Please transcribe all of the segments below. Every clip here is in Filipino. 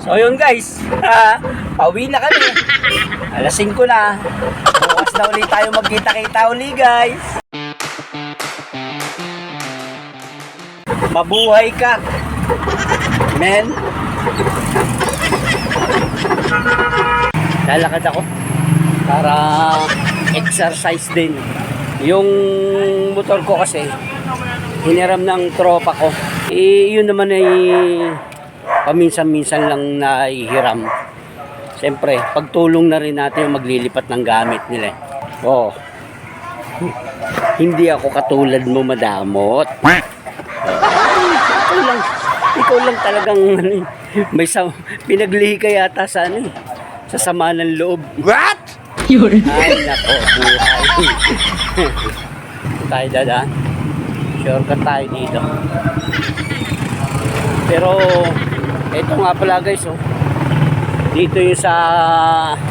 So yun guys, pauwi na kami. Alas 5 na. Bukas na ulit tayo magkita-kita uli guys. Mabuhay ka, men. Lalakad ako para exercise din. Yung motor ko kasi hiniram ng tropa ko. Yun naman ay paminsan-minsan lang naihiram. Siyempre, pagtulong na rin natin yung maglilipat ng gamit nila. Oh. Hindi ako katulad mo madamot. Ikaw lang talagang may pinaglihi ka yata sa sa sama ng loob. What? Ay, nako, buhay. Tayo dadaan. Shortcut tayo dito. Pero, ito nga pala guys, oh. Dito yung sa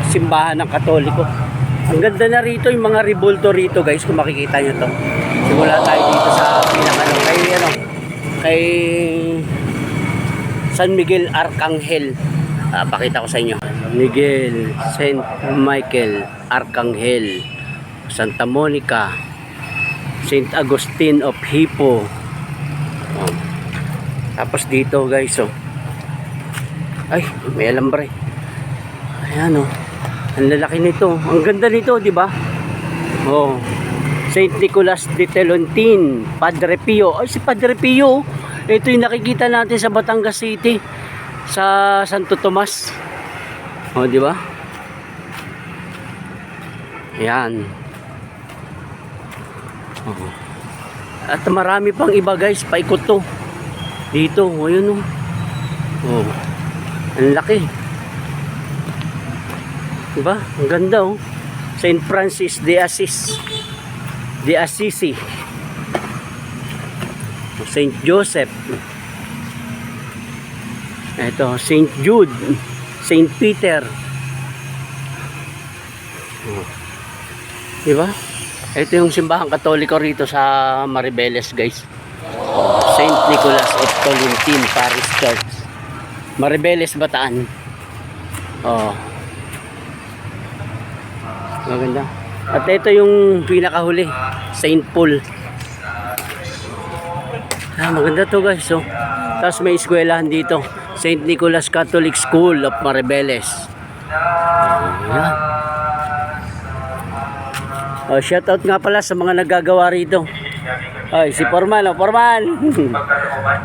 simbahan ng Katoliko. Ang ganda na rito, yung mga rebulto rito guys, kung makikita nyo to. Simula tayo dito sa kay San Miguel Arcangel. Pakita ko sa inyo. Miguel, Saint Michael Arcangel, Santa Monica, Saint Agustin of Hippo. Oh. Tapos dito guys, oh. Ay, may alambre. Ayan, oh. Ang lalaki nito. Ang ganda nito, di ba? Oh. Saint Nicolas de Telontin, Padre Pio. Ay, si Padre Pio. Ito yung nakikita natin sa Batangas City, sa Santo Tomas. Oh, di ba? Ayan. Oh. At marami pang iba guys, paikot to. Dito, ayun oh. Oh. Ang laki. Diba? Ang ganda oh. Saint Francis de Assisi. Saint Joseph. Ito, Saint Jude, Saint Peter. Oh. Diba? Ito yung simbahang Katoliko rito sa Maribeles guys. Saint Nicholas of Tolentine Parish Church, Maribeles, Bataan. Oh. Maganda. At ito yung pinakahuli, Saint Paul. Maganda to guys. So, tapos may eskwelahan dito, Saint Nicholas Catholic School of Maribeles. Ayan. Oh, shoutout nga pala sa mga naggagawa rito. Ay, si Forman, oh, Forman.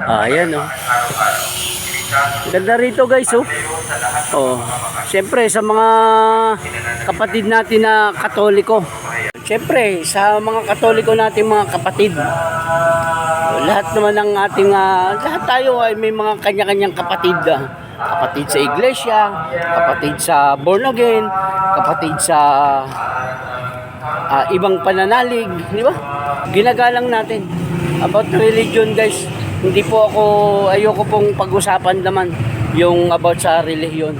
Ayan, oh. Ganda rito, guys, oh. Oh, siyempre sa mga kapatid natin na Katoliko. Siyempre, sa mga Katoliko natin mga kapatid. Lahat naman ng ating lahat tayo ay may mga kanya-kanyang kapatid. Kapatid sa iglesia, kapatid sa born again, kapatid sa ibang pananalig, di ba? Ginagalang natin about religion guys. Hindi po ako, ayoko pong pag-usapan naman yung about sa religion.